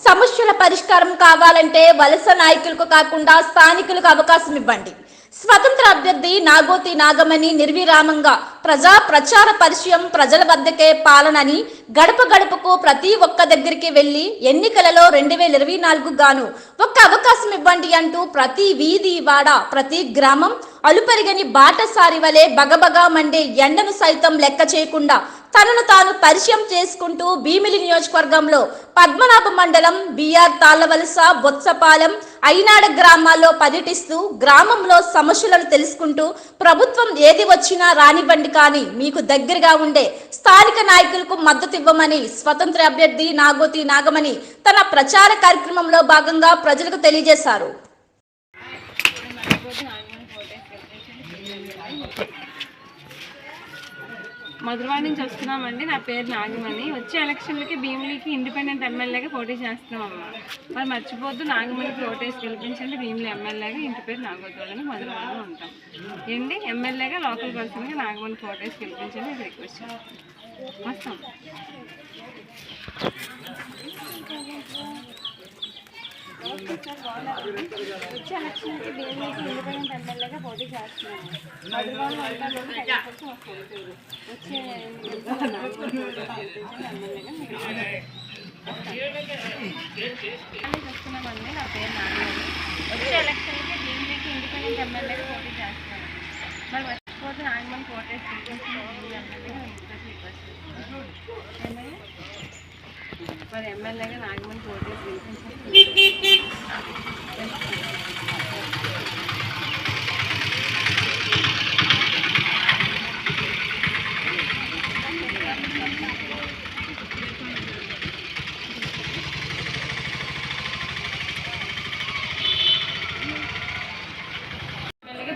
సమస్యల పరిష్కారం కావాలంటే వలస నాయకులకు కాకుండా స్థానికులకు అవకాశం ఇవ్వండి. స్వతంత్ర అభ్యర్థి నాగోతి నాగమణి నిర్విరామంగా ప్రజా ప్రచార పరిచయం ప్రజల వద్దకే పాలనని గడప గడపకు ప్రతి ఒక్క దగ్గరికి వెళ్లి ఎన్నికలలో 2024 గాను ఒక్క అవకాశం ఇవ్వండి అంటూ ప్రతి వీధి వాడ ప్రతి గ్రామం అలుపెరిగని బాటసారి వలె బగబగా మండే ఎండను సైతం లెక్క చేయకుండా తనను తాను పరిచయం చేసుకుంటూ భీమిలి నియోజకవర్గంలో పద్మనాభ మండలం బిఆర్ తాళ్లవలస బొత్సపాలెం అయినాడ గ్రామాల్లో పర్యటిస్తూ గ్రామంలో సమస్యలను తెలుసుకుంటూ ప్రభుత్వం ఏది వచ్చినా రానివ్వండి కానీ మీకు దగ్గరగా ఉండే స్థానిక నాయకులకు మద్దతు ఇవ్వమని స్వతంత్ర అభ్యర్థి నాగోతి నాగమణి తన ప్రచార కార్యక్రమంలో భాగంగా ప్రజలకు తెలియజేశారు. మధురవాడ నుంచి వస్తున్నామండి. నా పేరు నాగమణి. వచ్చే ఎలక్షన్లకి భీమిలికి ఇండిపెండెంట్ ఎమ్మెల్యేగా పోటీ చేస్తున్నామమ్మా. మరి మర్చిపోద్దు, నాగమణికి ఓటేసి గెలిపించండి. భీమిలి ఎమ్మెల్యేగా ఇంటి పేరు నాగోతోళ్ళని మధురవాడలో ఉంటాం ఏంటి. ఎమ్మెల్యేగా లోకల్ పర్సన్గా నాగమణికి ఓటేసి గెలిపించండి రిక్వెస్ట్ వస్తాం. వచ్చే ఎలక్షన్కి భీమిలికి ఇండిపెండెంట్ ఎమ్మెల్యేగా పోటీ చేస్తున్నాము. మధురవాడలో వస్తున్నామండి. నా పేరు నాగమణి. వచ్చే ఎలక్షన్కి భీమిలికి ఇండిపెండెంట్ ఎమ్మెల్యేగా పోటీ చేస్తున్నాను. మరి మర్చిపోతే నాగమణి ఓటేసి మరి ఎమ్మెల్యేగా నాగమణి ఓటేసి గెలిపించాలి.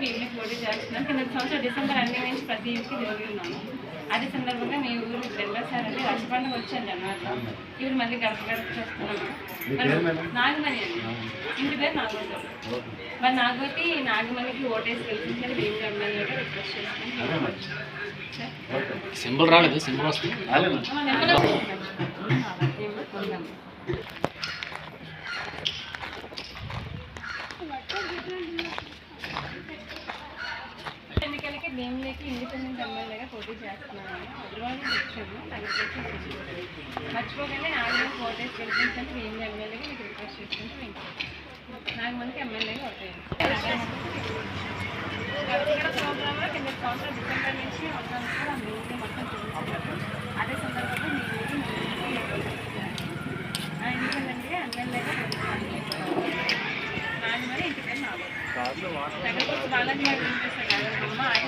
భీమిలికి పోటీ చేస్తున్నాను. కింద సంవత్సరం డిసెంబర్ ఎండింగ్ నుంచి ప్రతి ఊరికి తిరుగుతున్నాను. అదే సందర్భంగా మీ ఊరు రెండోసారి రక్ష పండుగ వచ్చాను జనవరిలో. ఇవి మళ్ళీ గడప గడప చేస్తున్నాము. నాగమణి అండి, ఇంటి పేరు నాగోతి. మరి నాగోతి నాగమణికి ఓటేసి గెలిపించాలి భీమిలి ఎమ్మెల్యేగా రిక్వెస్ట్ చేస్తున్నాను. ఎన్నికలకి భీమిలికి ఇండిపెండెంట్ ఎమ్మెల్యేగా పోటీ చేస్తున్నాను. మధురవాడలో వచ్చాము. మర్చిపోగానే నాగమణికి ఓటేసి గెలిపించండి భీమిలి ఎమ్మెల్యేగా మీకు రిక్వెస్ట్ చేసుకుంటూ నాగమణికి ఎమ్మెల్యేగా ఓటేయండి. ప్రోగ్రాంలో కింద సంవత్సరం డిసెంబర్ నుంచి మొత్తం కూడా భీమిలి మొత్తం చూపించారు. అదే సందర్భంగా మీ ఊరికి ఇండిపెండెంట్గా ఎమ్మెల్యేగా నాగమణి ఇంటి పేరు నాగోతి. బాలాజీ గారు వినిపిస్తారు అమ్మ ఆయన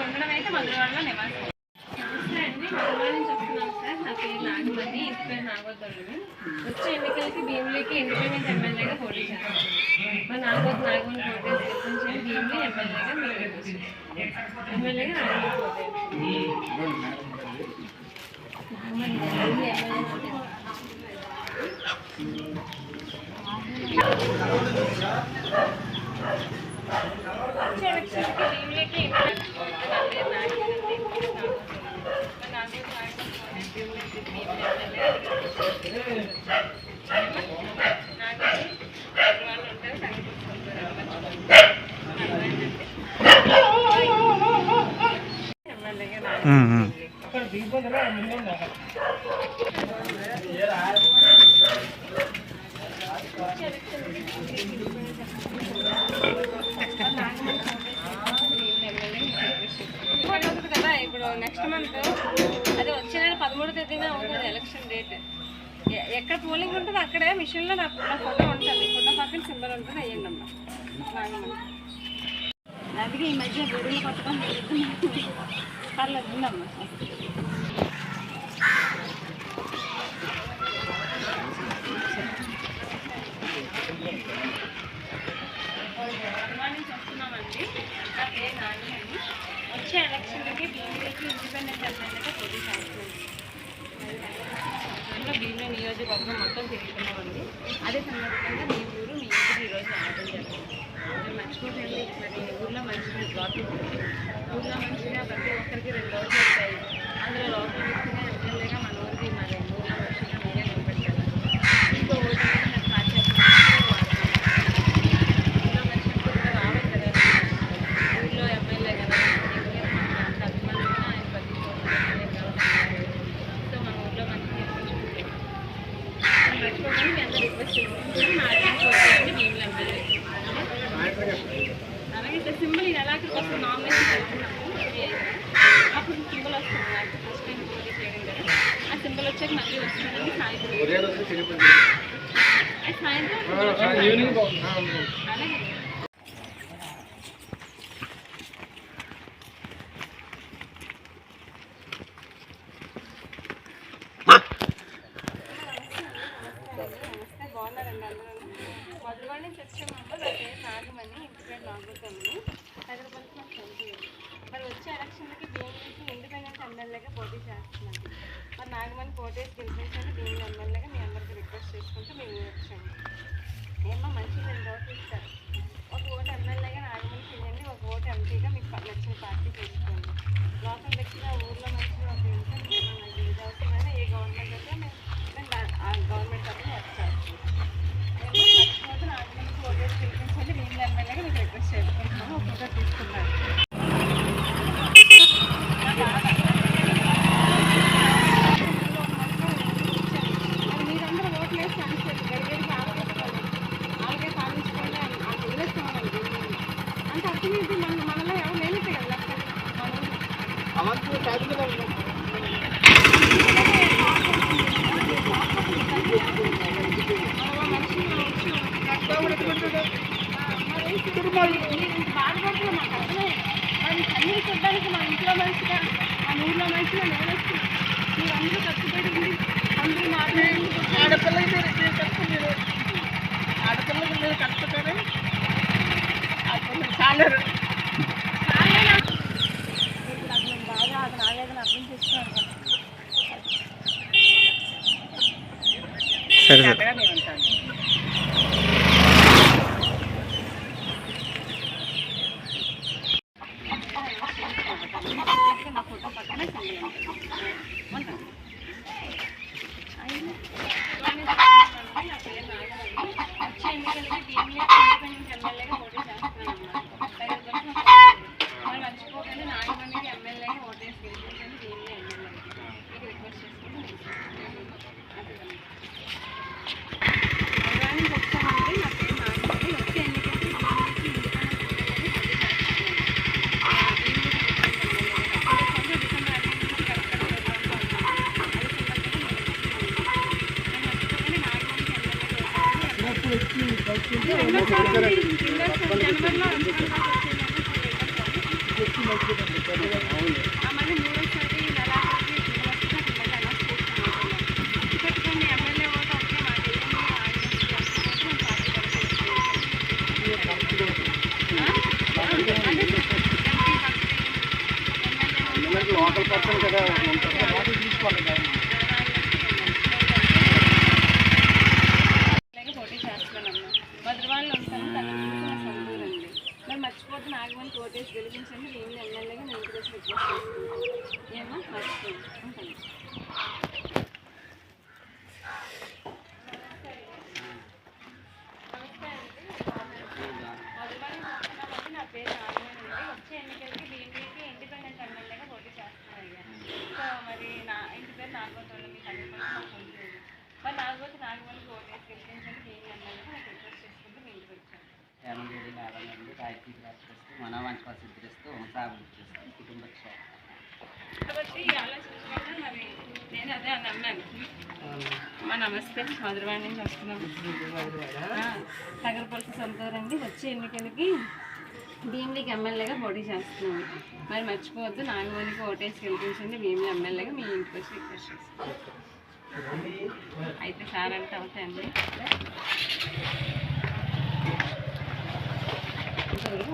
ఉండడం అయితే మధురవాడలో నివాసం. నమస్తే అండి, మధురవాడ నుంచి వస్తున్నాను సార్. నా పేరు నాగమణి, ఇంటి పేరు నాగోతోళ్ళని. వచ్చే ఎన్నికలకి భీమిలికి ఇండిపెండెంట్ ఎమ్మెల్యేగా పోటీ చేస్తాను. మరి నాగమణి పోటీ గెలిపించండి భీమిలి ఎమ్మెల్యేగా మీరు ఎమ్మెల్యేగా నాగమణి పోటీ వచ్చే ఎలక్షన్కి భీమిలికి కదా. ఇప్పుడు నెక్స్ట్ మంత్ అదే వచ్చే నెల 13వ తేదీన ఉంటుంది ఎలక్షన్ డేట్. ఎక్కడ పోలింగ్ ఉంటుందో అక్కడే మిషన్లో నా ఫోటో ఉంటుంది. ఫోటో పక్కన సింబల్ ఉంటుంది. అయ్యండి అమ్మా నాగమణి. అందుకే ఈ మధ్య గొడుగులు పట్టుకొని పర్లేదు ఉందమ్మా. నుంచి వస్తున్నామండి. నా పేరు నాగమణి. వచ్చే ఎలక్షన్లకి భీమిలికి ఇండిపెండెంట్ ఎమ్మెల్యేగా పోటీ చేస్తున్నాను. భీమిలి నియోజకవర్గం మొత్తం తిరుగుతున్నామండి. అదే సందర్భంగా మీ ఊరు మీ ఇంటికి ఈరోజు రావడం జరిగింది. మర్చిపోకండి, మరి ఊర్లో మంచిగా గవర్నమెంట్ ఊర్లో మంచిగా ప్రతి ఒక్కరికి 2 రోజులు వస్తాయి. అందులో లోకల్ వ్యక్తిగా ఎమ్మెల్యేగా మన ఊరికి మరి ఊర్లో మంచిగా మీరే నిలబెట్టారు. మరి మర్చిపోకండి మీ అందరూ రిక్వెస్ట్ చేసుకుంటారు నాగమణి ఓటేయండి భీముల ఎమ్మెల్యే. అలాగే ఇట్లా సింబల్ ఇది ఎలా అక్కడికి వస్తుంది నామినేషన్ వెళ్తున్నాము అప్పుడు సింబల్ వస్తుంది నాకు ఫస్ట్ టైం పోటీ చేయడం కదా ఆ సింబల్ వచ్చాక మళ్ళీ వస్తుందండి సాయంత్రం అలాగే బాగున్నారండి అందరూ మొదలువాడి నుంచి వచ్చామమ్మ నా పేరు నాగమని ఇంటి పేరు నాగోతమ్ము హైదరాబాద్ నాకు సొంతూరు మరి వచ్చే ఎలక్షన్లకి భీముల నుంచి ఇండిపెండెంట్ ఎమ్మెల్యేగా పోటీ చేస్తున్నాను మరి నాగమని పోటీస్ గెలిపించండి భీముల ఎమ్మెల్యేగా మీ అందరికీ రిక్వెస్ట్ చేసుకుంటూ మేము వచ్చాము ఏమో మంచి 2 ఓట్లు ఇస్తారు ఒక ఓటు ఎమ్మెల్యేగా నాగమని చేయండి ఒక ఓటు ఎంపీగా మీకు నచ్చిన పార్టీ చేసుకోండి లోకల్ వ్యక్తిగా ఊర్లో మంచిగా ఒక ఇంట్లో మేము నాకు ఏది అవసరమైనా ఏ గవర్నమెంట్ అయితే మేము ఆ గవర్నమెంట్ తరఫున వర్క్ చేస్తాం మర్చిపోతే నాగమనికి ఓటేసి గెలిపించండి భీముల ఎమ్మెల్యేగా మీకు రిక్వెస్ట్ చేసుకుంటున్నాము ఒక ఫోటో తీసుకున్నాను మీరందరూ ఓట్లు వేసి అనుకోండి గడిగడికి ఆలోచించుకోండి అలాగే సాధించుకోండి అది వదిలేస్తామని అంటే అర్థమైంది మనలో ఎవరు లేనితే కదా బాధపడుతున్నా మాకు అర్థమే మరి అన్నీ చూడడానికి మా ఇంట్లో మంచిగా మా ఊళ్ళో మంచిగా నేను వస్తుంది మీరందరూ కష్టపడి అందరూ మాట్లాడి ఆడపిల్లకి మీరు కష్టపడి చాలరు బాగా అది నాగేదని అర్థం చేసుకోవాలి మేము ఉంటాను నా ఫోటో పక్కన ఉంటాను నా పేరు నాగమని వచ్చే ఎన్నికలకి భీముల ఇండిపెండెంట్ ఎమ్మెల్యేగా పోటీ చేస్తున్నాను మరి మర్చిపోకండి నాగమణికి ఎమ్మెల్యేగా ఓటేసి గెలిపించండి భీముల ఎమ్మెల్యేకి మీకు రిక్వెస్ట్ చేసుకుంటూ అలాగే వచ్చామండి నా పేరు నాగమణి వచ్చే ఎన్నికలకి మళ్ళీ 3సారి నెలాఖరికి పెట్టుకోండి ఎమ్మెల్యే ఓటు ఒకటే మాకు లోకల్ పర్సన్ కదా తీసుకోవాలి పోటీ చేస్తున్నానమ్మా భద్రవాళ్ళు ఉంటాను తన సొంతూరండి మరి మర్చిపోతే నాగమని ఓటేసి గెలిపించండి భీముల ఎమ్మెల్యేగా నేను ఇంటికి వచ్చి రిక్వెస్ట్ చేసుకుంటాను ఏమో మర్చిపోయి ఉంటాను నమస్తే అండి భద్రవాళ్ళు నా పేరు నాగమని అండి వచ్చే ఎన్నికలకి భీములకి ఇండిపెండెంట్ ఎమ్మెల్యేగా పోటీ చేస్తున్నాను సో మరి నా ఇంటి పేరు నాగోతోళ్ళు మీకు అందరికీ నా సొంతూరు మరి నాగమనికి ఓటేసి గెలిపించండి భీముల ఎమ్మెల్యేగా నాకు రిక్వెస్ట్ చేసుకుంటూ మీ ఇంటికి వచ్చాను యానండి నాగండి రాజకీయ రాష్ట్రస్తూ మనవాంఛ సిద్ధిస్తూ వంశాభివృద్ధి చేస్తూ కుటుంబ కాబట్టి ఆలోచించకుండా మరి నేను అదే అని అన్నాను మా నమస్తే మధురవాడి నుంచి వస్తున్నాము తగరపల్లి సొంతూరండి వచ్చే ఎన్నికలకి భీములకి ఎమ్మెల్యేగా పోటీ చేస్తున్నాము మరి మర్చిపోవద్దు నాగమణికి ఓటేసి గెలిపించండి భీముల ఎమ్మెల్యేగా మీ ఇంటికి వచ్చి రిక్వెస్ట్ చేస్తాను అయితే సార్ అంటే అవుతాయండి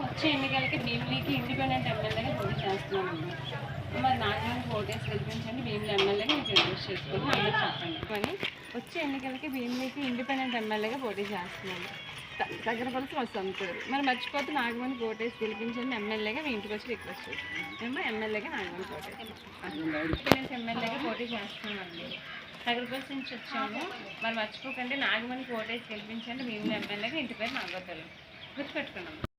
వచ్చే ఎన్నికలకి భీములకి ఇండిపెండెంట్ ఎమ్మెల్యేగా పోటీ చేస్తున్నామండి మరి నాగమణికి ఓటేసి గెలిపించండి భీముల ఎమ్మెల్యేగా మీకు రిక్వెస్ట్ చేసుకుని అందరూ చెప్పండి కానీ వచ్చే ఎన్నికలకి భీములకి ఇండిపెండెంట్ ఎమ్మెల్యేగా పోటీ చేస్తున్నాము దగ్గరపల్లి మా సొంతూరు మరి మర్చిపోతే నాగమణికి ఓటేసి గెలిపించండి ఎమ్మెల్యేగా మీ ఇంటికి వచ్చి రిక్వెస్ట్ చేస్తున్నాం మేము ఎమ్మెల్యేగా నాగమణికి ఓటేసి ఇండిపెండెంట్ ఎమ్మెల్యేగా పోటీ చేస్తున్నామండి దగ్గరపల్లి నుంచి వచ్చాము మరి మర్చిపోకండి నాగమణికి ఓటేసి గెలిపించండి భీముల ఎమ్మెల్యేగా ఇంటి పేరు నాగోతలు గుర్తుపెట్టుకున్నాము